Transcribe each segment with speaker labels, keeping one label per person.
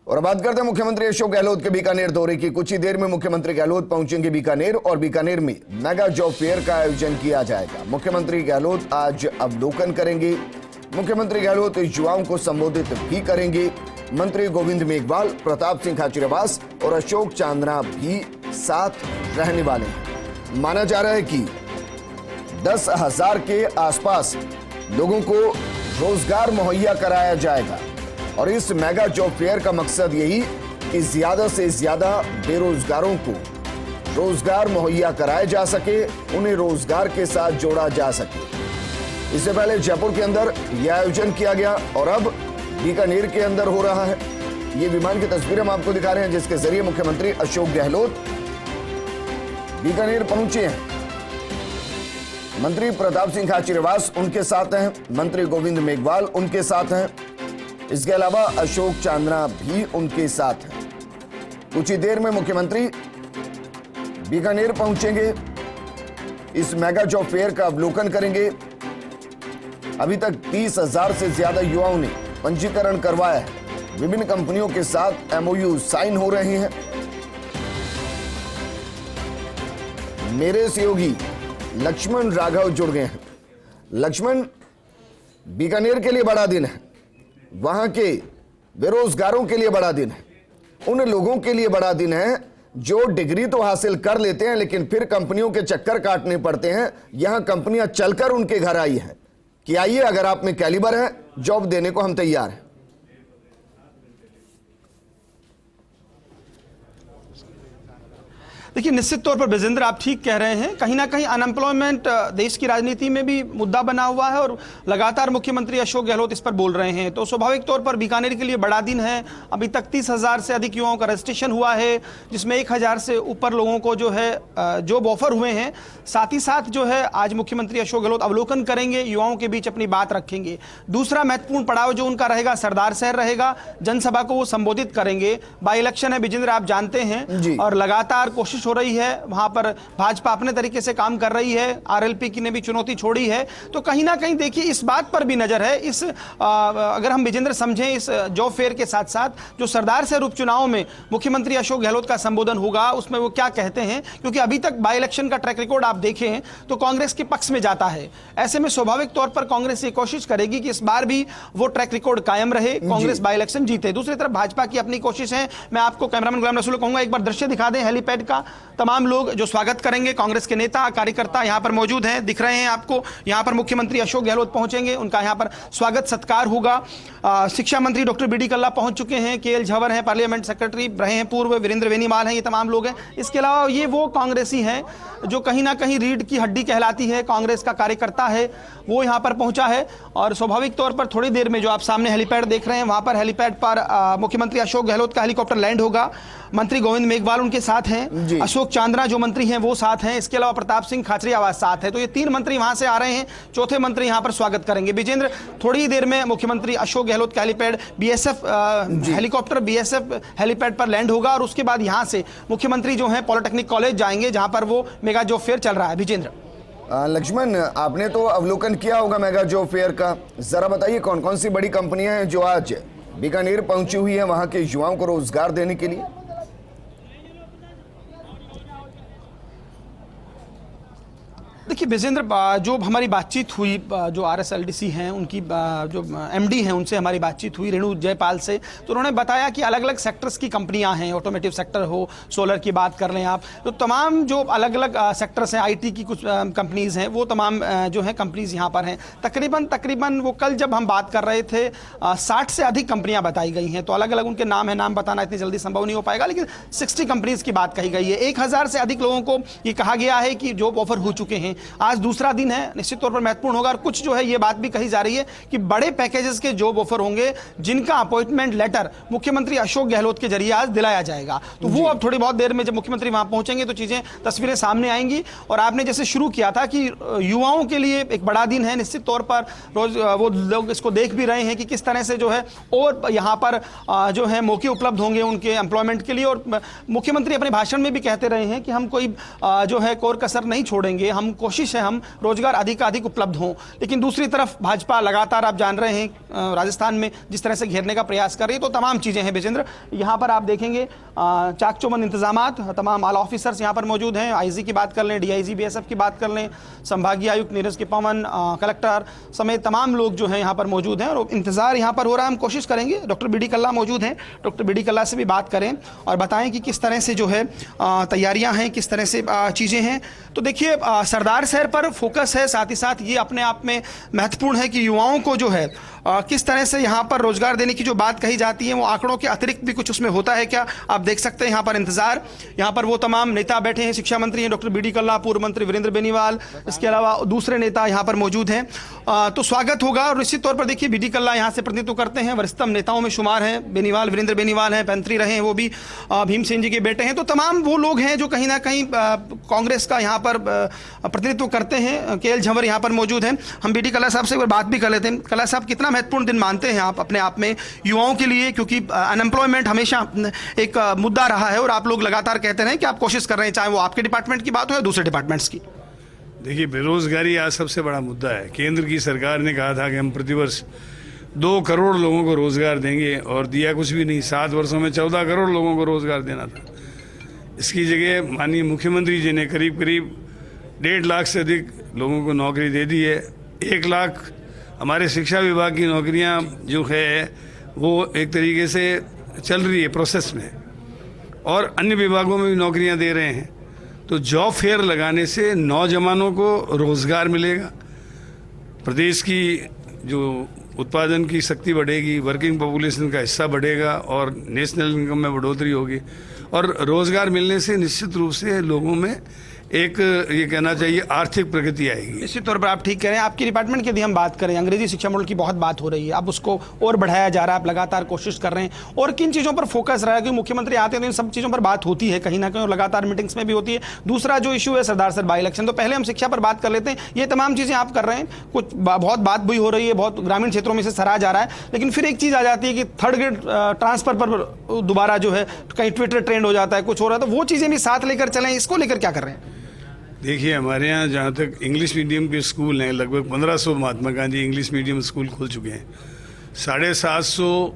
Speaker 1: और बात करते हैं मुख्यमंत्री अशोक गहलोत के बीकानेर दौरे की। कुछ ही देर में मुख्यमंत्री गहलोत पहुंचेंगे बीकानेर और बीकानेर में मेगा जॉब फेयर का आयोजन किया जाएगा। मुख्यमंत्री गहलोत आज अवलोकन करेंगे। मुख्यमंत्री गहलोत युवाओं को संबोधित भी करेंगे। मंत्री गोविंद मेघवाल, प्रताप सिंह खाचरियावास और अशोक चांद्रा भी साथ रहने वाले हैं। माना जा रहा है कि 10,000 के आसपास लोगों को रोजगार मुहैया कराया जाएगा और इस मेगा जॉब फेयर का मकसद यही कि ज्यादा से ज्यादा बेरोजगारों को रोजगार मुहैया कराया जा सके, उन्हें रोजगार के साथ जोड़ा जा सके। इससे पहले जयपुर के अंदर यह आयोजन किया गया और अब बीकानेर के अंदर हो रहा है। ये विमान की तस्वीर हम आपको दिखा रहे हैं जिसके जरिए मुख्यमंत्री अशोक गहलोत बीकानेर पहुंचे हैं। मंत्री प्रताप सिंह खाचरियावास उनके साथ हैं, मंत्री गोविंद मेघवाल उनके साथ हैं, इसके अलावा अशोक चांद्रा भी उनके साथ हैं। कुछ ही देर में मुख्यमंत्री बीकानेर पहुंचेंगे, इस मेगा जॉब फेयर का अवलोकन करेंगे। अभी तक 30,000 से ज्यादा युवाओं ने पंजीकरण करवाया है। विभिन्न कंपनियों के साथ एमओयू साइन हो रहे हैं। मेरे सहयोगी लक्ष्मण राघव जुड़ गए हैं। लक्ष्मण, बीकानेर के लिए बड़ा दिन है, वहां के बेरोजगारों के लिए बड़ा दिन है, उन लोगों के लिए बड़ा दिन है जो डिग्री तो हासिल कर लेते हैं लेकिन फिर कंपनियों के चक्कर काटने पड़ते हैं। यहां कंपनियां चलकर उनके घर आई हैं कि आइए, अगर आप में कैलिबर है, जॉब देने को हम तैयार हैं।
Speaker 2: देखिए, निश्चित तौर पर विजेंद्र आप ठीक कह रहे हैं। कहीं ना कहीं अनएम्प्लॉयमेंट देश की राजनीति में भी मुद्दा बना हुआ है और लगातार मुख्यमंत्री अशोक गहलोत इस पर बोल रहे हैं, तो स्वाभाविक तौर पर बीकानेर के लिए बड़ा दिन है। अभी तक 30,000 से अधिक युवाओं का रजिस्ट्रेशन हुआ है, जिसमें 1,000 से ऊपर लोगों को जो है जॉब ऑफर हुए हैं। साथ ही साथ जो है आज मुख्यमंत्री अशोक गहलोत अवलोकन करेंगे, युवाओं के बीच अपनी बात रखेंगे। दूसरा महत्वपूर्ण पड़ाव जो उनका रहेगा सरदार शहर रहेगा, जनसभा को वो संबोधित करेंगे। बाई इलेक्शन है विजेंद्र, आप जानते हैं, और लगातार कोशिश हो रही है, वहां पर भाजपा अपने तरीके से काम कर रही है, आरएलपी की ने भी चुनौती छोड़ी है। तो कहीं ना कहीं देखिए इस बात पर भी नजर है। इस अगर हम विजेंद्र समझें, इस जॉब फेयर के साथ साथ जो सरदार शहर उपचुनाव में मुख्यमंत्री अशोक गहलोत का संबोधन होगा, उसमें वो क्या कहते हैं, क्योंकि अभी तक बाई इलेक्शन का ट्रैक रिकॉर्ड आप देखें तो कांग्रेस के पक्ष में जाता है। ऐसे में स्वाभाविक तौर पर कांग्रेस ये कोशिश करेगी कि इस बार भी वो ट्रैक रिकॉर्ड कायम रहे, कांग्रेस बाई इलेक्शन जीते। दूसरी तरफ भाजपा की अपनी कोशिश है। मैं आपको कैमरामैन गुलाम रसूल को कहूंगा एक बार दृश्य दिखा दें हेलीपैड का। तमाम लोग जो स्वागत करेंगे, कांग्रेस के नेता कार्यकर्ता यहां पर मौजूद हैं, दिख रहे हैं आपको। यहां पर मुख्यमंत्री अशोक गहलोत पहुंचेंगे, उनका यहां पर स्वागत सत्कार होगा। शिक्षा मंत्री डॉक्टर बीडी कल्ला पहुंच चुके हैं, केएल झंवर हैं, पार्लियामेंट सेक्रेटरी रहे हैं पूर्व, वीरेंद्र वेनीमाल हैं, ये तमाम लोग हैं। इसके अलावा ये वो कांग्रेसी हैं जो कहीं ना कहीं रीढ़ की हड्डी कहलाती है, कांग्रेस का कार्यकर्ता है, वो यहां पर पहुंचा है। और स्वाभाविक तौर पर थोड़ी देर में जो आप सामने हेलीपैड देख रहे हैं, वहां पर हेलीपैड पर मुख्यमंत्री अशोक गहलोत का हेलीकॉप्टर लैंड होगा। मंत्री गोविंद मेघवाल उनके साथ हैं, अशोक चांद्रा जो मंत्री हैं वो साथ हैं, इसके अलावा प्रताप सिंह खाचरियावास साथ है। तो ये 3 मंत्री वहां से आ रहे हैं, चौथे मंत्री यहां पर स्वागत करेंगे। विजेंद्र, थोड़ी ही देर में मुख्यमंत्री अशोक गहलोत का helipad BSF helicopter BSF helipad पर लैंड होगा और उसके बाद यहां से मुख्यमंत्री जो है पॉलिटेक्निक कॉलेज जाएंगे, जहां पर वो मेगा जॉब फेयर चल रहा है। विजेंद्र,
Speaker 1: लक्ष्मण, आपने तो अवलोकन किया होगा मेगा जॉब फेयर का, जरा बताइए कौन कौन सी बड़ी कंपनियां हैं जो आज बीकानेर पहुंची हुई है वहां के युवाओं को रोजगार देने के लिए?
Speaker 2: देखिए विजेंद्र, जो हमारी बातचीत हुई, जो आरएसएलडीसी हैं उनकी जो एमडी हैं उनसे हमारी बातचीत हुई, रेणु जयपाल से, तो उन्होंने बताया कि अलग अलग सेक्टर्स की कंपनियां हैं, ऑटोमेटिव सेक्टर हो, सोलर की बात कर लें आप, तो तमाम जो अलग अलग सेक्टर्स हैं, आईटी की कुछ कंपनीज हैं, वो तमाम जो है कंपनीज यहाँ पर हैं। तकरीबन वो कल जब हम बात कर रहे थे 60 से अधिक कंपनियां बताई गई हैं। तो अलग अलग उनके नाम है, नाम बताना इतनी जल्दी संभव नहीं हो पाएगा, लेकिन 60 कंपनीज की बात कही गई है। 1,000 से अधिक लोगों को ये कहा गया है कि जॉब ऑफर हो चुके हैं। आज दूसरा दिन है, निश्चित तौर पर महत्वपूर्ण होगा। और कुछ जो है ये बात भी कही जा रही है कि बड़े पैकेजेस के जॉब ऑफर होंगे, जिनका अपॉइंटमेंट लेटर मुख्यमंत्री अशोक गहलोत के जरिए आज दिलाया जाएगा। तो वो अब थोड़ी बहुत देर में जब मुख्यमंत्री वहां पहुंचेंगे तो चीजें, तस्वीरें सामने आएंगी। और आपने जैसे शुरू किया था कि युवाओं के लिए एक बड़ा दिन है, निश्चित तौर पर रोज वो लोग इसको देख भी रहे हैं कि किस तरह से जो है और यहाँ पर जो है मौके उपलब्ध होंगे उनके एम्प्लॉयमेंट के लिए। और मुख्यमंत्री अपने भाषण में भी कहते रहे हैं कि हम कोई जो है कोर कसर नहीं छोड़ेंगे, हम कोशिश कोशिश है हम रोजगार अधिक उपलब्ध हों। लेकिन दूसरी तरफ भाजपा लगातार आप जान रहे हैं राजस्थान में जिस तरह से घेरने का प्रयास कर रही है। तो तमाम चीजें हैं विजेंद्र, यहाँ पर आप देखेंगे चाक चौबंद इंतजामात, तमाम आला ऑफिसर्स यहाँ पर मौजूद हैं। आईजी की बात कर लें, डीआईजी बीएसएफ की बात कर लें, संभागीय आयुक्त नीरज के पवन, कलेक्टर समेत तमाम लोग जो हैं यहाँ पर मौजूद हैं और इंतजार यहाँ पर हो रहा है। हम कोशिश करेंगे, डॉक्टर बीडी कल्ला मौजूद हैं, डॉक्टर बीडी कल्ला से भी बात करें और बताएं कि किस तरह से जो है तैयारियां हैं, किस तरह से चीजें हैं। तो देखिए सरदार शहर पर फोकस है, साथ ही साथ ये अपने आप में महत्वपूर्ण है कि युवाओं को जो है किस तरह से यहाँ पर रोजगार देने की जो बात कही जाती है वो आंकड़ों के अतिरिक्त भी कुछ उसमें होता है क्या, आप देख सकते हैं यहाँ पर इंतजार। यहाँ पर वो तमाम नेता बैठे हैं, शिक्षा मंत्री हैं डॉक्टर बीडी कल्ला, पूर्व मंत्री वीरेंद्र बेनीवाल, इसके अलावा दूसरे नेता यहाँ पर मौजूद हैं। तो स्वागत होगा और निश्चित तौर पर देखिए बीडी कल्ला यहाँ से प्रतिनिधित्व करते हैं, वरिष्ठतम नेताओं में शुमार हैं। बेनीवाल, वीरेंद्र बेनीवाल हैं, पैंतरी रहे हैं, वो भी भीमसेन जी के बेटे हैं। तो तमाम वो लोग हैं जो कहीं ना कहीं कांग्रेस का यहाँ पर प्रतिनिधित्व करते हैं। केएल झंवर यहाँ पर मौजूद हैं। हम बीडी कल्ला साहब से एक बार बात भी कर लेते हैं। कल्ला साहब, कितना महत्वपूर्ण दिन मानते हैं आप अपने आप में युवाओं के लिए, क्योंकि अनएम्प्लॉयमेंट हमेशा एक मुद्दा रहा है और आप लोग लगातार कहते रहे कि आप कोशिश कर रहे हैं, चाहे वो आपके डिपार्टमेंट की बात हो या दूसरे डिपार्टमेंट्स की।
Speaker 3: देखिए, बेरोजगारी आज सबसे बड़ा मुद्दा है। केंद्र की सरकार ने कहा था कि हम प्रतिवर्ष 2 करोड़ लोगों को रोजगार देंगे और दिया कुछ भी नहीं। 7 वर्षों में 14 करोड़ लोगों को रोजगार देना था। इसकी जगह माननीय मुख्यमंत्री जी ने करीब 1.5 लाख से अधिक लोगों को नौकरी दे दी है। 1 लाख हमारे शिक्षा विभाग की नौकरियां जो है वो एक तरीके से चल रही है प्रोसेस में, और अन्य विभागों में भी नौकरियां दे रहे हैं। तो जॉब फेयर लगाने से नौजवानों को रोजगार मिलेगा, प्रदेश की जो उत्पादन की शक्ति बढ़ेगी, वर्किंग पॉपुलेशन का हिस्सा बढ़ेगा और नेशनल इनकम में बढ़ोतरी होगी। और रोजगार मिलने से निश्चित रूप से लोगों में एक ये कहना चाहिए आर्थिक प्रगति आएगी।
Speaker 2: निश्चित तौर पर आप ठीक कह रहे हैं। आपकी डिपार्टमेंट की यदि हम बात करें, अंग्रेजी शिक्षा मॉडल की बहुत बात हो रही है, अब उसको और बढ़ाया जा रहा है, आप लगातार कोशिश कर रहे हैं और किन चीज़ों पर फोकस रहा है? क्योंकि मुख्यमंत्री आते हैं तो इन सब चीज़ों पर बात होती है कहीं ना कहीं और लगातार मीटिंग्स में भी होती है। दूसरा जो इशू है सरदार सर बाई इलेक्शन, तो पहले हम शिक्षा पर बात कर लेते हैं। ये तमाम चीज़ें आप कर रहे हैं, कुछ बहुत बात भी हो रही है, बहुत ग्रामीण क्षेत्रों में से सराहा जा रहा है, लेकिन फिर एक चीज़ आ जाती है कि थर्ड ग्रेड ट्रांसफर पर दोबारा जो है कहीं ट्विटर ट्रेंड हो जाता है, कुछ हो रहा है। तो वो चीज़ें भी साथ लेकर चलें, इसको लेकर क्या कर रहे हैं?
Speaker 3: देखिए, हमारे यहाँ जहाँ तक इंग्लिश मीडियम के स्कूल हैं, लगभग 1500 Mahatma Gandhi English medium school खुल चुके हैं। 750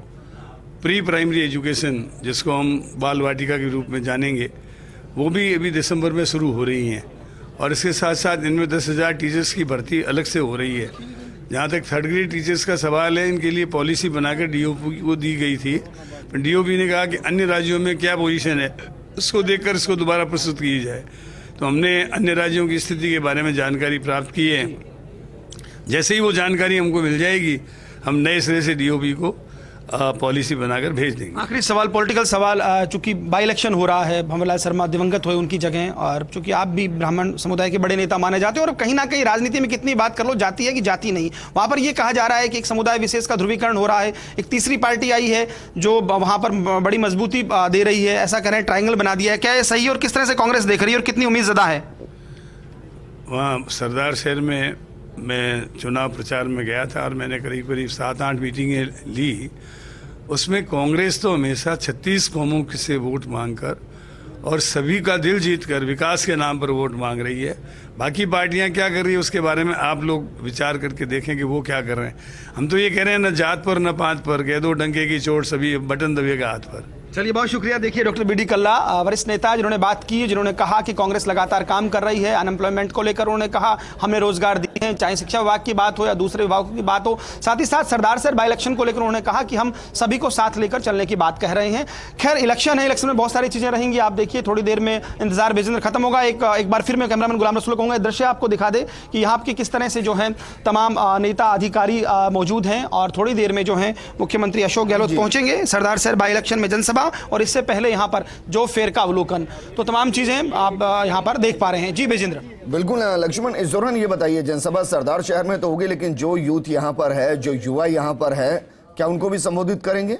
Speaker 3: प्री प्राइमरी एजुकेशन, जिसको हम बाल वाटिका के रूप में जानेंगे, वो भी अभी दिसंबर में शुरू हो रही हैं। और इसके साथ साथ इनमें 10,000 टीचर्स की भर्ती अलग से हो रही है। जहाँ तक थर्ड ग्रेड टीचर्स का सवाल है, इनके लिए पॉलिसी बनाकर डीओपी को दी गई थी। डीओपी ने कहा कि अन्य राज्यों में क्या पोजीशन है, उसको देखकर इसको दोबारा प्रस्तुत की जाए। तो हमने अन्य राज्यों की स्थिति के बारे में जानकारी प्राप्त की है। जैसे ही वो जानकारी हमको मिल जाएगी, हम नए सिरे से डीओपी को पॉलिसी बनाकर भेज देंगे।
Speaker 2: आखिरी सवाल, पॉलिटिकल सवाल, चूंकि बाई इलेक्शन हो रहा है, भंवरलाल शर्मा दिवंगत हुए उनकी जगह, और चूंकि आप भी ब्राह्मण समुदाय के बड़े नेता माने जाते हैं और कहीं ना कहीं राजनीति में कितनी बात कर लो, जाती है कि जाती नहीं, वहां पर यह कहा जा रहा है कि एक समुदाय विशेष का ध्रुवीकरण हो रहा है। एक तीसरी पार्टी आई है जो वहां पर बड़ी मजबूती दे रही है, ऐसा कह रहे हैं, ट्रायंगल बना दिया है। क्या ये सही है और किस तरह से कांग्रेस देख रही है और कितनी उम्मीद ज़्यादा है?
Speaker 3: वहाँ सरदार शहर में मैं चुनाव प्रचार में गया था और मैंने करीब 7-8 मीटिंगें ली। उसमें कांग्रेस तो हमेशा 36 कौमों से वोट मांगकर और सभी का दिल जीतकर विकास के नाम पर वोट मांग रही है। बाकी पार्टियां क्या कर रही है उसके बारे में आप लोग विचार करके देखें कि वो क्या कर रहे हैं। हम तो ये कह रहे हैं, न जात पर न पात पर, कह दो डंके की चोट, सभी बटन दबेगा हाथ पर।
Speaker 2: चलिए, बहुत शुक्रिया। देखिए, डॉक्टर बीडी कल्ला वरिष्ठ नेता जिन्होंने बात की, जिन्होंने कहा कि कांग्रेस लगातार काम कर रही है अनएम्प्लॉयमेंट को लेकर। उन्होंने कहा हमने रोजगार दिए हैं, चाहे शिक्षा विभाग की बात हो या दूसरे विभागों की बात हो। साथ ही साथ सरदार सर बाई इलेक्शन को लेकर उन्होंने कहा कि हम सभी को साथ लेकर चलने की बात कह रहे हैं। खैर, इलेक्शन है, इलेक्शन में बहुत सारी चीजें रहेंगी। आप देखिए, थोड़ी देर में इंतजार बेजिंदर खत्म होगा। एक बार फिर मैं कैमरामैन गुलाम रसूल कहूंगा दृश्य आपको दिखा दे कि यहाँ की किस तरह से जो है तमाम नेता अधिकारी मौजूद हैं और थोड़ी देर में जो है मुख्यमंत्री अशोक गहलोत पहुंचेंगे सरदार सर बाई इलेक्शन में जनसभा, और इससे पहले यहाँ पर जो फेयर का अवलोकन। तो तमाम चीजें आप यहाँ पर देख पा रहे हैं। जी बेजिंद्र।
Speaker 1: बिल्कुल लक्ष्मण, इस दौरान ये बताइए, जनसभा सरदार शहर में तो होगी, लेकिन जो यूथ यहाँ पर है, जो युवा यहाँ पर है, क्या उनको भी संबोधित करेंगे?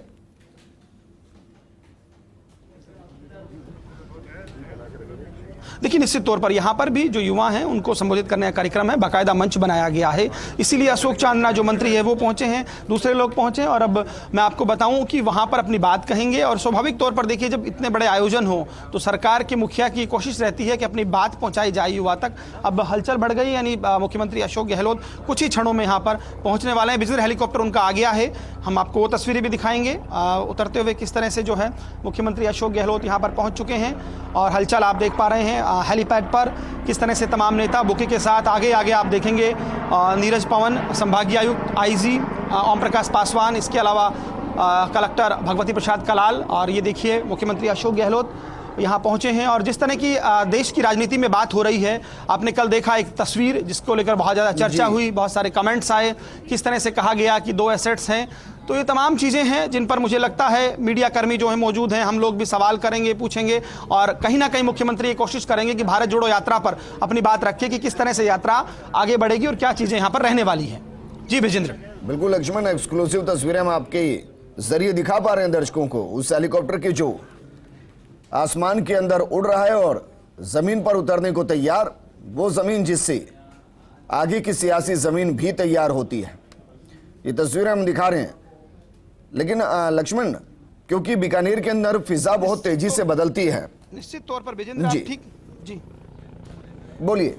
Speaker 2: देखिए निश्चित तौर पर यहाँ पर भी जो युवा हैं उनको संबोधित करने का कार्यक्रम है, बाकायदा मंच बनाया गया है, इसीलिए अशोक चांदना जो मंत्री है वो पहुंचे हैं, दूसरे लोग पहुंचे हैं और अब मैं आपको बताऊं कि वहां पर अपनी बात कहेंगे। और स्वाभाविक तौर पर देखिए जब इतने बड़े आयोजन हो तो सरकार के मुखिया की कोशिश रहती है कि अपनी बात पहुंचाई जाए युवा तक। अब हलचल बढ़ गई, यानी मुख्यमंत्री अशोक गहलोत कुछ ही क्षणों में यहाँ पर पहुँचने वाले हैं। विजिटर हेलीकॉप्टर उनका आ गया है, हम आपको वो तस्वीरें भी दिखाएंगे उतरते हुए किस तरह से जो है मुख्यमंत्री अशोक गहलोत यहाँ पर पहुँच चुके हैं। और हलचल आप देख पा रहे हैं हेलीपैड पर किस तरह से तमाम नेता बुके के साथ आगे आगे आप देखेंगे नीरज पवन, संभागीय आयुक्त आईजी ओम प्रकाश पासवान, इसके अलावा कलेक्टर भगवती प्रसाद कलाल, और ये देखिए मुख्यमंत्री अशोक गहलोत यहाँ पहुँचे हैं। और जिस तरह की देश की राजनीति में बात हो रही है, आपने कल देखा एक तस्वीर जिसको लेकर बहुत ज़्यादा चर्चा हुई, बहुत सारे कमेंट्स आए, किस तरह से कहा गया कि 2 एसेट्स हैं। तो ये तमाम चीज़ें हैं जिन पर मुझे लगता है मीडिया कर्मी जो है मौजूद हैं, हम लोग भी सवाल करेंगे, पूछेंगे और कहीं ना कहीं मुख्यमंत्री ये कोशिश करेंगे कि भारत जोड़ो यात्रा पर अपनी बात रखें कि किस तरह से यात्रा आगे बढ़ेगी और क्या चीज़ें यहाँ पर रहने वाली हैं। जी विजेंद्र।
Speaker 1: बिल्कुल लक्ष्मण, एक्सक्लूसिव तस्वीरें हम आपके जरिए दिखा पा रहे हैं दर्शकों को, उस हेलीकॉप्टर की जो आसमान के अंदर उड़ रहा है और जमीन पर उतरने को तैयार, वो जमीन जिससे आगे की सियासी जमीन भी तैयार होती है। ये तस्वीरें हम दिखा रहे हैं। लेकिन लक्ष्मण, क्योंकि बीकानेर के अंदर फिजा बहुत तेजी से बदलती है,
Speaker 2: निश्चित तौर पर विजेंद्र
Speaker 1: जी
Speaker 2: ठीक जी
Speaker 1: बोलिए।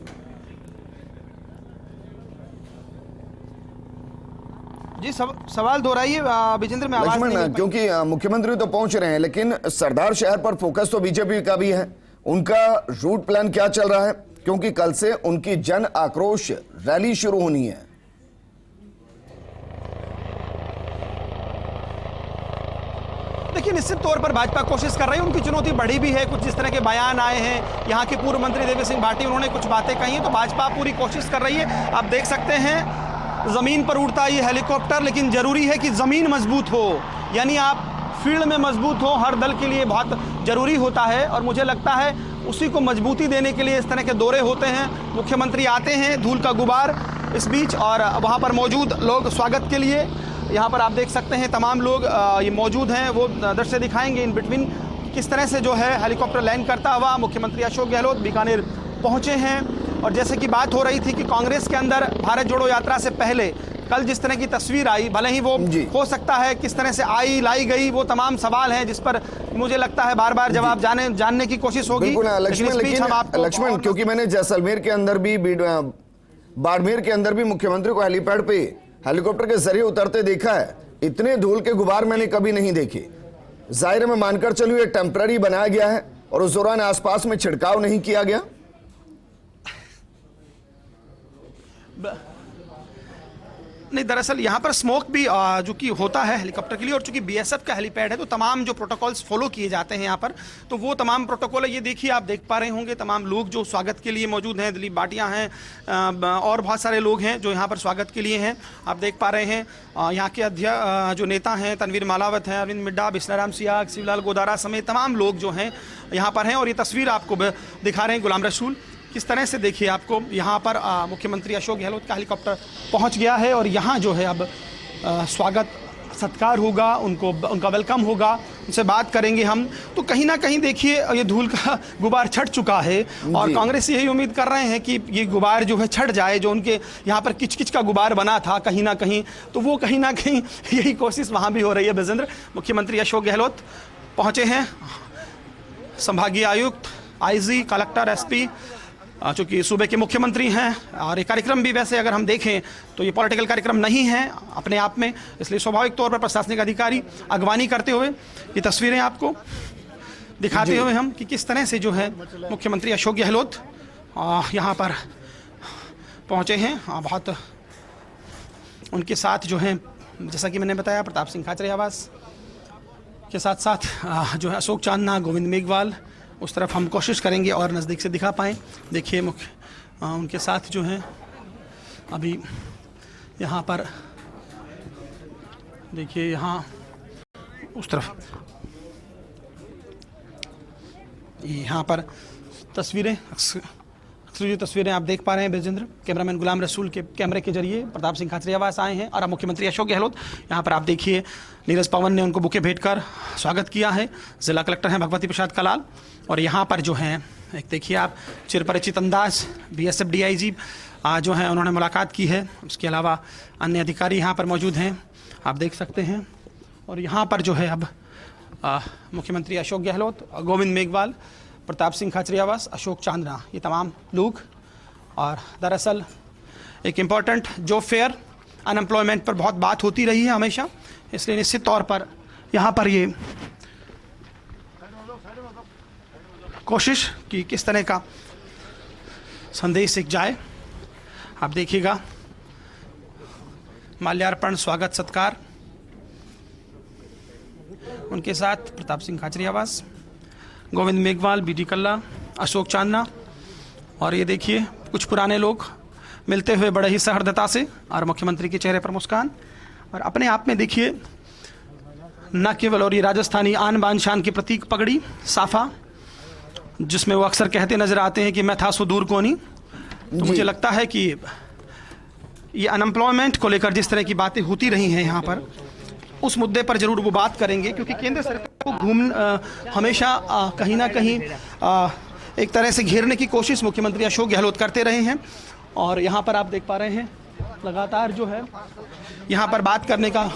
Speaker 2: जी सवाल दोहराइए विजेंद्र, में आवाज
Speaker 1: लक्ष्मण,
Speaker 2: नहीं
Speaker 1: क्योंकि मुख्यमंत्री तो पहुंच रहे हैं लेकिन सरदार शहर पर फोकस तो बीजेपी का भी है, उनका रूट प्लान क्या चल रहा है? क्योंकि कल से उनकी जन आक्रोश रैली शुरू होनी है।
Speaker 2: देखिए निश्चित तौर पर भाजपा कोशिश कर रही है, उनकी चुनौती बढ़ी भी है। कुछ जिस तरह के बयान आए हैं, यहाँ के पूर्व मंत्री देवी सिंह भाटी उन्होंने कुछ बातें कही हैं, तो भाजपा पूरी कोशिश कर रही है। आप देख सकते हैं जमीन पर उड़ता ये हेलीकॉप्टर, लेकिन जरूरी है कि जमीन मजबूत हो, यानी आप फील्ड में मजबूत हो, हर दल के लिए बहुत जरूरी होता है। और मुझे लगता है उसी को मजबूती देने के लिए इस तरह के दौरे होते हैं। मुख्यमंत्री आते हैं, धूल का गुबार इस बीच, और वहाँ पर मौजूद लोग स्वागत के लिए, यहाँ पर आप देख सकते हैं तमाम लोग ये मौजूद हैं, वो दृश्य दिखाएंगे इन बिटवीन किस तरह से जो है हेलीकॉप्टर लैंड करता हुआ मुख्यमंत्री अशोक गहलोत बीकानेर पहुँचे हैं। और जैसे कि बात हो रही थी कि कांग्रेस के अंदर भारत जोड़ो यात्रा से पहले कल जिस तरह की तस्वीर आई, भले ही वो हो सकता है किस तरह से आई लाई गई, वो तमाम सवाल हैं जिस पर मुझे लगता है बार बार जवाब जानने की कोशिश होगी।
Speaker 1: लक्ष्मण, क्योंकि मैंने जैसलमेर के अंदर भी, बाड़मेर के अंदर भी मुख्यमंत्री को हेलीपैड पे हेलीकॉप्टर के जरिए उतरते देखा है, इतने धूल के गुबार मैंने कभी नहीं देखे। जाहिर है मैं मानकर चलूं ये टेम्पररी बनाया गया है और उस दौरान आसपास में छिड़काव नहीं किया गया।
Speaker 2: नहीं, दरअसल यहाँ पर स्मोक भी जो कि होता है हेलीकॉप्टर के लिए, और चूंकि बीएसएफ का हेलीपैड है तो तमाम जो प्रोटोकॉल्स फॉलो किए जाते हैं यहाँ पर, तो वो तमाम प्रोटोकॉल है। ये देखिए आप देख पा रहे होंगे तमाम लोग जो स्वागत के लिए मौजूद हैं, दिलीप भाटिया हैं और बहुत सारे लोग हैं जो यहाँ पर स्वागत के लिए हैं। आप देख पा रहे हैं यहाँ के अध्यक्ष जो नेता हैं, तनवीर मालावत हैं, अरविंद मिड्डा, बिस्नाराम सियाग, शिवलाल गोदारा समेत तमाम लोग जो हैं यहाँ पर हैं। और ये तस्वीर आपको दिखा रहे हैं गुलाम रसूल, किस तरह से देखिए आपको यहाँ पर मुख्यमंत्री अशोक गहलोत का हेलीकॉप्टर पहुँच गया है और यहाँ जो है अब स्वागत सत्कार होगा, उनका वेलकम होगा, उनसे बात करेंगे हम। तो कहीं ना कहीं देखिए ये धूल का गुबार छट चुका है और कांग्रेस यही उम्मीद कर रहे हैं कि ये गुबार जो है छट जाए, जो उनके यहाँ पर किचकिच का गुबार बना था कहीं ना कहीं, तो वो कहीं ना कहीं यही कोशिश वहाँ भी हो रही है। विजेंद्र, मुख्यमंत्री अशोक गहलोत पहुँचे हैं, संभागीय आयुक्त, आईजी, कलेक्टर, एसपी, चूँकि सूबे के मुख्यमंत्री हैं। और ये कार्यक्रम भी वैसे अगर हम देखें तो ये पॉलिटिकल कार्यक्रम नहीं है अपने आप में, इसलिए स्वाभाविक तौर पर प्रशासनिक अधिकारी अगवानी करते हुए ये तस्वीरें आपको दिखाते हुए हम कि किस तरह से जो है मुख्यमंत्री अशोक गहलोत यहाँ पर पहुँचे हैं। बहुत उनके साथ जो है, जैसा कि मैंने बताया, प्रताप सिंह खाचरियावास के साथ साथ जो है अशोक चांदना, गोविंद मेघवाल, उस तरफ हम कोशिश करेंगे और नज़दीक से दिखा पाएँ। देखिए उनके साथ जो हैं अभी यहाँ पर, देखिए यहाँ उस तरफ यहाँ पर तस्वीरें, जो तस्वीरें आप देख पा रहे हैं विजेंद्र, कैमरामैन गुलाम रसूल के कैमरे के जरिए प्रताप सिंह खाचरियावास आए हैं और अब मुख्यमंत्री अशोक गहलोत यहाँ पर आप देखिए नीरज पवन ने उनको बुके भेंट कर स्वागत किया है। जिला कलेक्टर हैं भगवती प्रसाद कलाल और यहाँ पर जो हैं एक देखिए आप चिरपरिचित अंदाज बीएसएफ डीआईजी जो हैं उन्होंने मुलाकात की है। उसके अलावा अन्य अधिकारी यहाँ पर मौजूद हैं, आप देख सकते हैं। और यहाँ पर जो है अब मुख्यमंत्री अशोक गहलोत, गोविंद मेघवाल, प्रताप सिंह खाचरियावास, अशोक चांदना, ये तमाम लोग। और दरअसल एक इम्पॉर्टेंट जॉब फेयर, अनएम्प्लॉयमेंट पर बहुत बात होती रही है हमेशा, इसलिए निश्चित तौर पर यहाँ पर ये कोशिश कि किस तरह का संदेश एक जाए। आप देखिएगा माल्यार्पण, स्वागत सत्कार, उनके साथ प्रताप सिंह खाचरियावास, गोविंद मेघवाल, बीडी कल्ला, अशोक चांदना। और ये देखिए कुछ पुराने लोग मिलते हुए बड़े ही सहृदयता से, और मुख्यमंत्री के चेहरे पर मुस्कान। और अपने आप में देखिए न केवल और ये राजस्थानी आन बान शान की प्रतीक पगड़ी, साफा, जिसमें वो अक्सर कहते नजर आते हैं कि मैं था सो दूर कोनी। तो मुझे लगता है कि ये अनएम्प्लॉयमेंट को लेकर जिस तरह की बातें होती रही हैं यहाँ पर, उस मुद्दे पर जरूर वो बात करेंगे, क्योंकि केंद्र सरकार को हमेशा कहीं ना कहीं एक तरह से घेरने की कोशिश मुख्यमंत्री अशोक गहलोत करते रहे हैं। और यहाँ पर आप देख पा रहे हैं लगातार जो है यहाँ पर बात करने का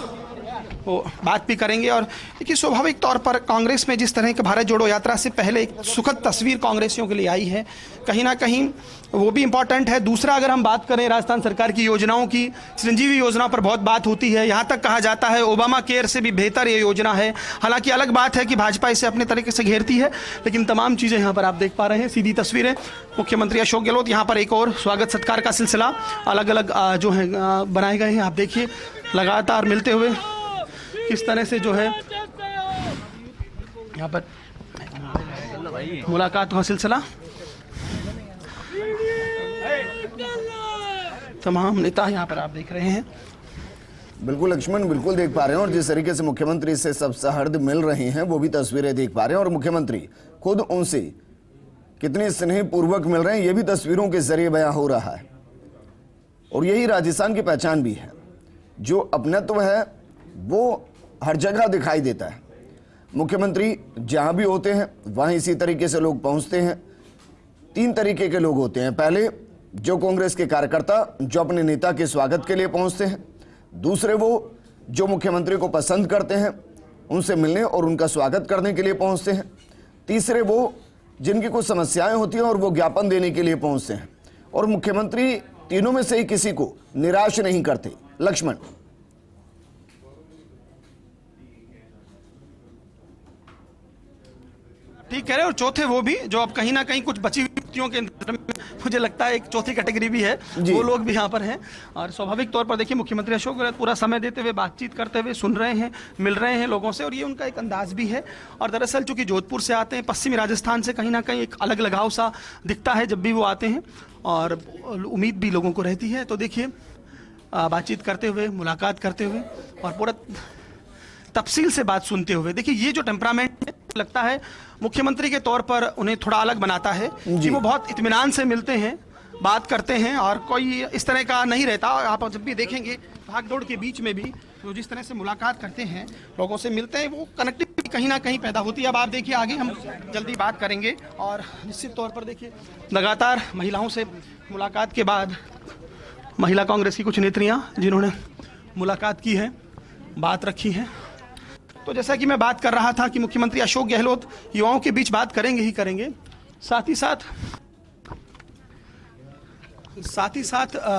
Speaker 2: वो बात भी करेंगे। और देखिए स्वाभाविक तौर पर कांग्रेस में जिस तरह के भारत जोड़ो यात्रा से पहले एक सुखद तस्वीर कांग्रेसियों के लिए आई है, कहीं ना कहीं वो भी इम्पॉर्टेंट है। दूसरा, अगर हम बात करें राजस्थान सरकार की योजनाओं की, चिरंजीवी योजना पर बहुत बात होती है, यहाँ तक कहा जाता है ओबामा केयर से भी बेहतर ये योजना है। हालांकि अलग बात है कि भाजपा इसे अपने तरीके से घेरती है, लेकिन तमाम चीज़ें यहाँ पर आप देख पा रहे हैं, सीधी तस्वीरें। मुख्यमंत्री अशोक गहलोत, यहाँ पर एक और स्वागत सत्कार का सिलसिला अलग अलग जो है बनाए गए हैं। आप देखिए लगातार मिलते हुए किस तरह से जो है यहाँ पर मुलाकात का सिलसिला, तमाम नेता यहाँ पर आप देख रहे हैं।
Speaker 1: बिल्कुल लक्ष्मण, बिल्कुल देख पा रहे हैं। और जिस तरीके से मुख्यमंत्री से सब सहर्द मिल रहे हैं वो भी तस्वीरें देख पा रहे हैं, और मुख्यमंत्री खुद उनसे कितने स्नेहपूर्वक मिल रहे हैं ये भी तस्वीरों के जरिए बयां हो रहा है। और यही राजस्थान की पहचान भी है, जो अपनत्व है वो हर जगह दिखाई देता है। मुख्यमंत्री जहां भी होते हैं वहां इसी तरीके से लोग पहुंचते हैं। तीन तरीके के लोग होते हैं, पहले जो कांग्रेस के कार्यकर्ता जो अपने नेता के स्वागत के लिए पहुंचते हैं, दूसरे वो जो मुख्यमंत्री को पसंद करते हैं उनसे मिलने और उनका स्वागत करने के लिए पहुंचते हैं, तीसरे वो जिनकी कुछ समस्याएं होती हैं और वो ज्ञापन देने के लिए पहुंचते हैं। और मुख्यमंत्री तीनों में से ही किसी को निराश नहीं करते। लक्ष्मण,
Speaker 2: ठीक कह रहे हैं। और चौथे वो भी जो अब कहीं ना कहीं कुछ बची हुई व्यक्तियों के अंदर में मुझे लगता है एक चौथी कैटेगरी भी है, वो लोग भी यहाँ पर हैं। और स्वाभाविक तौर पर देखिए मुख्यमंत्री अशोक गहलोत पूरा समय देते हुए, बातचीत करते हुए, सुन रहे हैं, मिल रहे हैं लोगों से, और ये उनका एक अंदाज भी है। और दरअसल चूंकि जोधपुर से आते हैं, पश्चिमी राजस्थान से, कहीं ना कहीं एक अलग लगाव सा दिखता है जब भी वो आते हैं, और उम्मीद भी लोगों को रहती है। तो देखिए बातचीत करते हुए, मुलाकात करते हुए और पूरा तफसील से बात सुनते हुए, देखिए ये जो टेम्परामेंट लगता है मुख्यमंत्री के तौर पर उन्हें थोड़ा अलग बनाता है कि वो बहुत इत्मीनान से मिलते हैं, बात करते हैं, और कोई इस तरह का नहीं रहता। आप जब भी देखेंगे भागदौड़ के बीच में भी तो जिस तरह से मुलाकात करते हैं, लोगों से मिलते हैं, वो कनेक्टिविटी कहीं ना कहीं पैदा होती है। अब आप देखिए आगे हम जल्दी बात करेंगे। और निश्चित तौर पर देखिए लगातार महिलाओं से मुलाकात के बाद महिला कांग्रेस की कुछ नेत्रियां जिन्होंने मुलाकात की है, बात रखी है। तो जैसा कि मैं बात कर रहा था कि मुख्यमंत्री अशोक गहलोत युवाओं के बीच बात करेंगे ही करेंगे, साथ ही साथ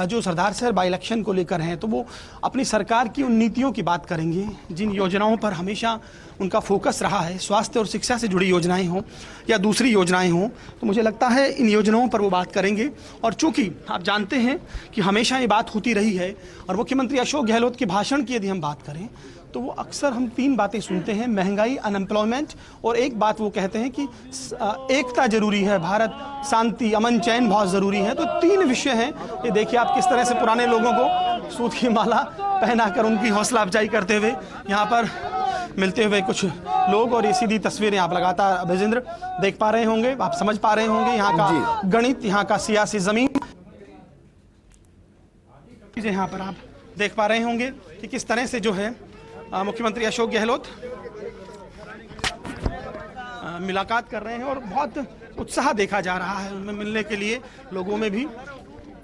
Speaker 2: जो सरदार शहर बाई इलेक्शन को लेकर हैं, तो वो अपनी सरकार की उन नीतियों की बात करेंगे जिन योजनाओं पर हमेशा उनका फोकस रहा है, स्वास्थ्य और शिक्षा से जुड़ी योजनाएं हों या दूसरी योजनाएं हों। तो मुझे लगता है इन योजनाओं पर वो बात करेंगे। और चूंकि आप जानते हैं कि हमेशा ये बात होती रही है, और मुख्यमंत्री अशोक गहलोत के भाषण की यदि हम बात करें तो वो अक्सर हम तीन बातें सुनते हैं, महंगाई, अनएम्प्लॉयमेंट, और एक बात वो कहते हैं कि एकता जरूरी है, भारत, शांति, अमन, चैन बहुत ज़रूरी है। तो तीन विषय हैं। ये देखिए आप किस तरह से पुराने लोगों को सूत की माला पहनाकर उनकी हौसला अफजाई करते हुए यहाँ पर मिलते हुए कुछ लोग, और ये सीधी तस्वीरें आप लगातार अभिजेंद्र देख पा रहे होंगे, आप समझ पा रहे होंगे यहाँ का गणित, यहाँ का सियासी जमीन, यहाँ पर आप देख पा रहे होंगे कि किस तरह से जो है मुख्यमंत्री अशोक गहलोत मुलाकात कर रहे हैं और बहुत उत्साह देखा जा रहा है उनमें मिलने के लिए लोगों में भी।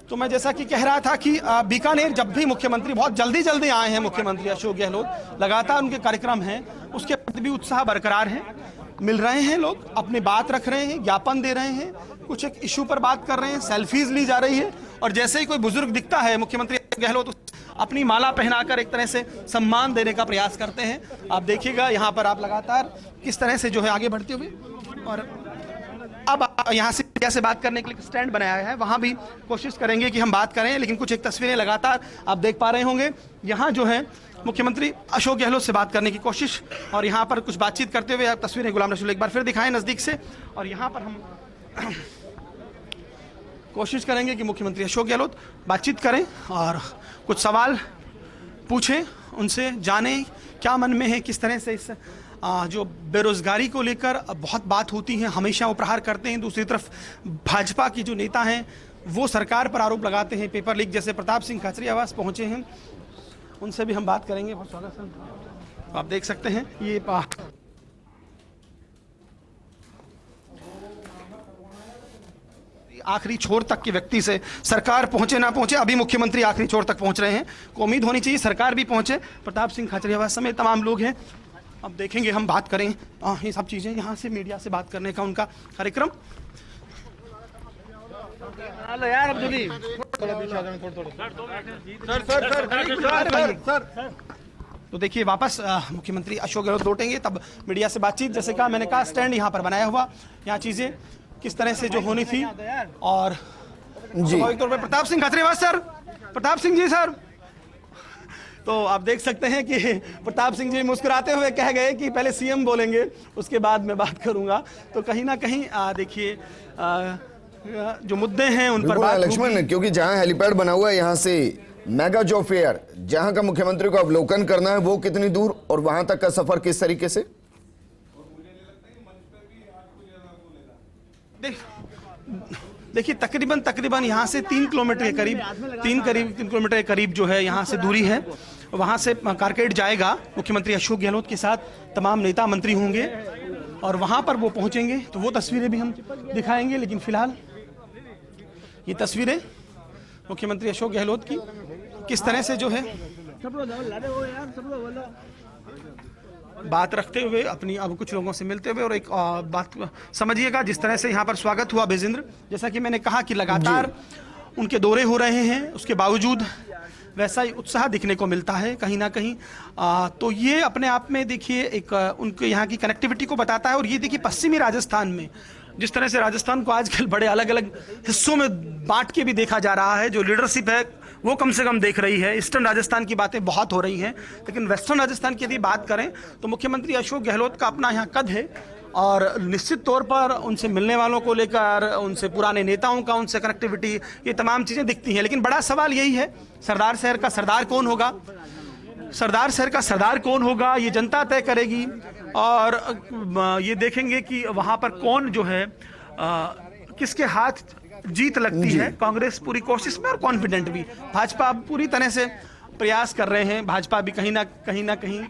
Speaker 2: तो मैं जैसा कि कह रहा था कि बीकानेर जब भी मुख्यमंत्री बहुत जल्दी आए हैं मुख्यमंत्री अशोक गहलोत, लगातार उनके कार्यक्रम हैं, उसके प्रति भी उत्साह बरकरार है। मिल रहे हैं लोग, अपनी बात रख रहे हैं, ज्ञापन दे रहे हैं, कुछ एक इशू पर बात कर रहे हैं, सेल्फीज ली जा रही है और जैसे ही कोई बुजुर्ग दिखता है मुख्यमंत्री गहलोत अपनी माला पहनाकर एक तरह से सम्मान देने का प्रयास करते हैं। आप देखिएगा यहाँ पर आप लगातार किस तरह से जो है आगे बढ़ते हुए, और अब यहाँ से मीडिया से बात करने के लिए स्टैंड बनाया है, वहाँ भी कोशिश करेंगे कि हम बात करें, लेकिन कुछ एक तस्वीरें लगातार आप देख पा रहे होंगे। यहाँ जो है मुख्यमंत्री अशोक गहलोत से बात करने की कोशिश और यहाँ पर कुछ बातचीत करते हुए तस्वीरें गुलाम रसूल एक बार फिर दिखाएं नज़दीक से, और यहाँ पर हम कोशिश करेंगे कि मुख्यमंत्री अशोक गहलोत बातचीत करें और कुछ सवाल पूछें उनसे, जानें क्या मन में है, किस तरह से इस जो बेरोजगारी को लेकर बहुत बात होती है, हमेशा वो प्रहार करते हैं। दूसरी तरफ भाजपा की जो नेता हैं वो सरकार पर आरोप लगाते हैं, पेपर लीक जैसे। प्रताप सिंह खाचरियावास पहुंचे हैं, उनसे भी हम बात करेंगे। बहुत स्वागत है। आप देख सकते हैं ये आखिरी छोर तक के व्यक्ति से, सरकार पहुंचे ना पहुंचे, अभी मुख्यमंत्री आखिरी छोर तक पहुंच रहे हैं, को उम्मीद होनी चाहिए सरकार भी पहुंचे। प्रताप सिंह खाचरियावास समेत तमाम लोग हैं। अब देखेंगे, हम बात करें ये सब चीजें, यहाँ से मीडिया से बात करने का उनका कार्यक्रम। तो देखिए वापस मुख्यमंत्री अशोक गहलोत लौटेंगे, तब मीडिया से बातचीत। जैसे कहा मैंने कहा, स्टैंड यहाँ पर बनाया हुआ, यहाँ चीजें किस तरह से जो होनी थी। और स्वाभाविक तौर पर प्रताप सिंह खाचरियावास सर, प्रताप सिंह जी सर, तो आप देख सकते हैं कि प्रताप सिंह जी मुस्कुराते हुए कह गए कि पहले सीएम बोलेंगे उसके बाद मैं बात करूंगा। तो कहीं ना कहीं देखिए जो मुद्दे हैं उन पर बात
Speaker 1: लक्ष्मण, क्योंकि जहां हेलीपैड बना हुआ है यहाँ से मेगा जॉब फेयर, जहां का मुख्यमंत्री को अवलोकन करना है, वो कितनी दूर और वहां तक का सफर किस तरीके से?
Speaker 2: देखिए तकरीबन यहाँ से 3 किलोमीटर के करीब 3 किलोमीटर के करीब जो है यहाँ से दूरी है। वहाँ से कारकेड जाएगा, मुख्यमंत्री अशोक गहलोत के साथ तमाम नेता मंत्री होंगे और वहाँ पर वो पहुँचेंगे, तो वो तस्वीरें भी हम दिखाएंगे। लेकिन फिलहाल ये तस्वीरें मुख्यमंत्री अशोक गहलोत की किस तरह से जो है बात रखते हुए अपनी, अब कुछ लोगों से मिलते हुए, और एक बात समझिएगा जिस तरह से यहाँ पर स्वागत हुआ बेजिंद्र, जैसा कि मैंने कहा कि लगातार उनके दौरे हो रहे हैं, उसके बावजूद वैसा ही उत्साह दिखने को मिलता है कहीं ना कहीं। तो ये अपने आप में देखिए एक उनके यहाँ की कनेक्टिविटी को बताता है। और ये देखिए पश्चिमी राजस्थान में जिस तरह से राजस्थान को आजकल बड़े अलग अलग हिस्सों में बांट के भी देखा जा रहा है, जो लीडरशिप है वो कम से कम देख रही है। ईस्टर्न राजस्थान की बातें बहुत हो रही हैं, लेकिन वेस्टर्न राजस्थान की यदि बात करें तो मुख्यमंत्री अशोक गहलोत का अपना यहाँ कद है और निश्चित तौर पर उनसे मिलने वालों को लेकर, उनसे पुराने नेताओं का उनसे कनेक्टिविटी, ये तमाम चीज़ें दिखती हैं। लेकिन बड़ा सवाल यही है, सरदार शहर का सरदार कौन होगा? सरदार शहर का सरदार कौन होगा ये जनता तय करेगी। और ये देखेंगे कि वहाँ पर कौन जो है किसके हाथ जीत लगती है। कांग्रेस पूरी कोशिश में और कॉन्फिडेंट भी, भाजपा पूरी तरह से प्रयास कर रहे हैं, भाजपा भी कहीं ना कहीं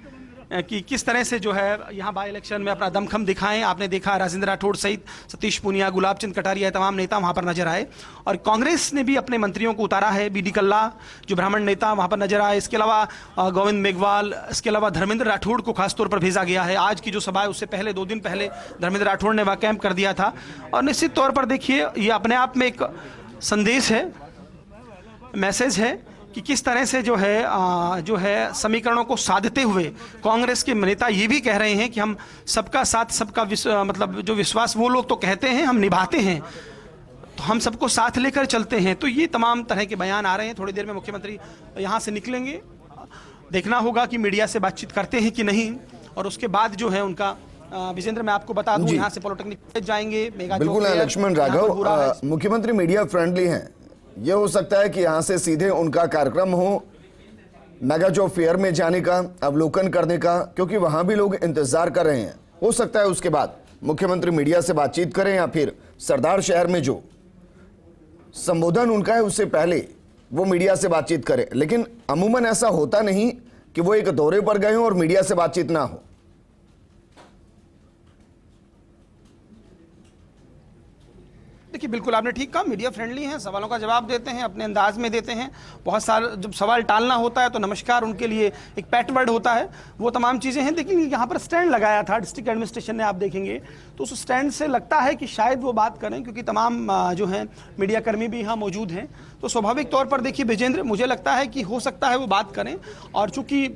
Speaker 2: कि किस तरह से जो है यहाँ बाई इलेक्शन में अपना दमखम दिखाएं। आपने देखा राजेंद्र राठौड़ सहित सतीश पूनिया, गुलाब चंद कटारिया, तमाम नेता वहाँ पर नजर आए। और कांग्रेस ने भी अपने मंत्रियों को उतारा है, बीडी कल्ला जो ब्राह्मण नेता वहाँ पर नजर आए। इसके अलावा गोविंद मेघवाल, इसके अलावा धर्मेंद्र राठौड़ को खासतौर पर भेजा गया है। आज की जो सभा है उससे पहले 2 दिन पहले धर्मेंद्र राठौड़ ने वह कैंप कर दिया था। और निश्चित तौर पर देखिए ये अपने आप में एक संदेश है, मैसेज है कि किस तरह से जो है समीकरणों को साधते हुए कांग्रेस के नेता ये भी कह रहे हैं कि हम सबका साथ सबका मतलब जो विश्वास वो लोग तो कहते हैं हम निभाते हैं, तो हम सबको साथ लेकर चलते हैं। तो ये तमाम तरह के बयान आ रहे हैं। थोड़ी देर में मुख्यमंत्री यहाँ से निकलेंगे, देखना होगा कि मीडिया से बातचीत करते हैं कि नहीं। और उसके बाद जो है उनका विजेंद्र, मैं आपको बता दूं, यहाँ से पॉलिटेक्निक जाएंगे।
Speaker 1: बिल्कुल लक्ष्मण राघव, मुख्यमंत्री मीडिया फ्रेंडली हैं। यह हो सकता है कि यहां से सीधे उनका कार्यक्रम हो मेगा जॉब फेयर में जाने का, अवलोकन करने का, क्योंकि वहां भी लोग इंतजार कर रहे हैं। हो सकता है उसके बाद मुख्यमंत्री मीडिया से बातचीत करें या फिर सरदार शहर में जो संबोधन उनका है उससे पहले वो मीडिया से बातचीत करें। लेकिन अमूमन ऐसा होता नहीं कि वो एक दौरे पर गए हों और मीडिया से बातचीत ना हो।
Speaker 2: देखिए बिल्कुल आपने ठीक कहा, मीडिया फ्रेंडली हैं, सवालों का जवाब देते हैं, अपने अंदाज में देते हैं। बहुत सारे जब सवाल टालना होता है तो नमस्कार उनके लिए एक पैट वर्ड होता है, वो तमाम चीज़ें हैं। लेकिन यहाँ पर स्टैंड लगाया था डिस्ट्रिक्ट एडमिनिस्ट्रेशन ने, आप देखेंगे तो उस स्टैंड से लगता है कि शायद वो बात करें, क्योंकि तमाम जो हैं मीडिया कर्मी भी यहाँ मौजूद हैं। तो स्वाभाविक तौर पर देखिए विजेंद्र, मुझे लगता है कि हो सकता है वो बात करें। और चूंकि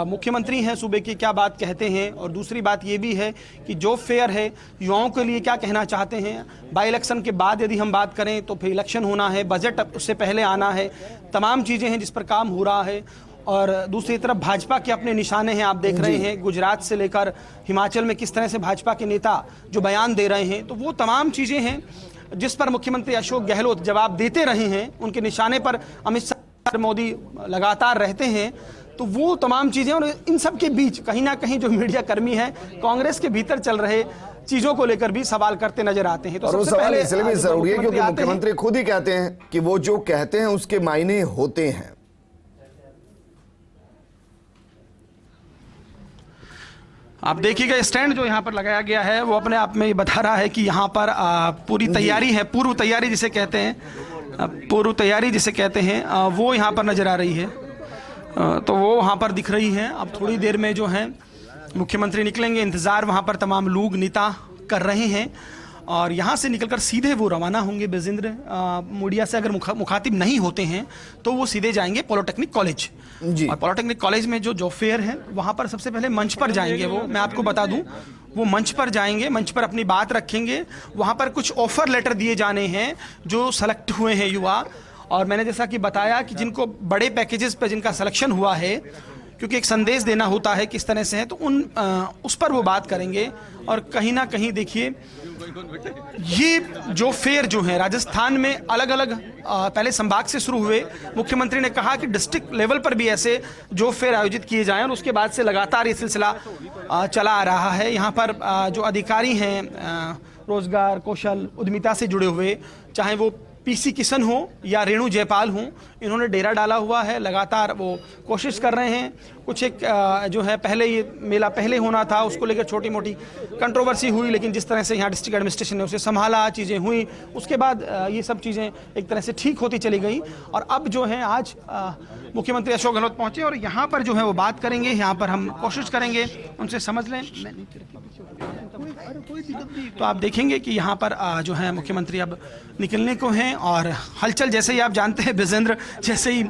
Speaker 2: मुख्यमंत्री हैं सूबे की, क्या बात कहते हैं, और दूसरी बात ये भी है कि जॉब फेयर है, युवाओं के लिए क्या कहना चाहते हैं। बाई इलेक्शन के बाद यदि हम बात करें तो फिर इलेक्शन होना है, बजट उससे पहले आना है, तमाम चीज़ें हैं जिस पर काम हो रहा है। और दूसरी तरफ भाजपा के अपने निशाने हैं, आप देख रहे हैं गुजरात से लेकर हिमाचल में किस तरह से भाजपा के नेता जो बयान दे रहे हैं। तो वो तमाम चीज़ें हैं जिस पर मुख्यमंत्री अशोक गहलोत जवाब देते रहे हैं, उनके निशाने पर अमित शाह मोदी लगातार रहते हैं। तो वो तमाम चीज़ें, और इन सब के बीच कहीं ना कहीं जो मीडिया कर्मी हैं कांग्रेस के भीतर चल रहे चीज़ों को लेकर भी सवाल करते नजर आते हैं। तो
Speaker 1: और वो
Speaker 2: सबसे
Speaker 1: सवाल
Speaker 2: पहले
Speaker 1: इसलिए भी जरूरी है क्योंकि
Speaker 2: आते हैं।
Speaker 1: मुख्यमंत्री खुद ही कहते हैं कि वो जो कहते हैं उसके मायने होते हैं।
Speaker 2: आप देखिएगा स्टैंड जो यहाँ पर लगाया गया है वो अपने आप में ये बता रहा है कि यहाँ पर पूरी तैयारी है, पूर्व तैयारी जिसे कहते हैं, पूर्व तैयारी जिसे कहते हैं वो यहाँ पर नजर आ रही है। तो वो वहाँ पर दिख रही है। अब थोड़ी देर में जो है मुख्यमंत्री निकलेंगे, इंतजार वहाँ पर तमाम लोग नेता कर रहे हैं। और यहाँ से निकलकर सीधे वो रवाना होंगे विजेंद्र। मीडिया से अगर मुखातिब नहीं होते हैं तो वो सीधे जाएंगे पॉलिटेक्निक कॉलेज। और पॉलिटेक्निक कॉलेज में जो जॉब फेयर है वहाँ पर सबसे पहले मंच पर जाएंगे वो, मैं आपको बता दूं, वो मंच पर जाएंगे, मंच पर अपनी बात रखेंगे। वहाँ पर कुछ ऑफर लेटर दिए जाने हैं जो सेलेक्ट हुए हैं युवा। और मैंने जैसा कि बताया कि जिनको बड़े पैकेजेस पर जिनका सिलेक्शन हुआ है, क्योंकि एक संदेश देना होता है किस तरह से है, तो उस पर वो बात करेंगे। और कहीं ना कहीं देखिए ये जो फेयर जो है राजस्थान में अलग अलग पहले संभाग से शुरू हुए। मुख्यमंत्री ने कहा कि डिस्ट्रिक्ट लेवल पर भी ऐसे जो फेयर आयोजित किए जाएं, और उसके बाद से लगातार ये सिलसिला चला आ रहा है। यहाँ पर जो अधिकारी हैं रोजगार कौशल उद्यमिता से जुड़े हुए, चाहे वो पीसी किशन हो या रेणु जयपाल हो, इन्होंने डेरा डाला हुआ है, लगातार वो कोशिश कर रहे हैं। कुछ एक जो है पहले ये मेला पहले होना था, उसको लेकर छोटी मोटी कंट्रोवर्सी हुई, लेकिन जिस तरह से यहाँ डिस्ट्रिक्ट एडमिनिस्ट्रेशन ने उसे संभाला, चीज़ें हुई, उसके बाद ये सब चीज़ें एक तरह से ठीक होती चली गई। और अब जो है आज मुख्यमंत्री अशोक गहलोत पहुँचे और यहाँ पर जो है वो बात करेंगे। यहाँ पर हम कोशिश करेंगे उनसे समझ लें। तो आप देखेंगे कि यहाँ पर जो है मुख्यमंत्री अब निकलने को हैं। और हलचल जैसे ही आप जानते हैं विजेंद्र, जैसे ही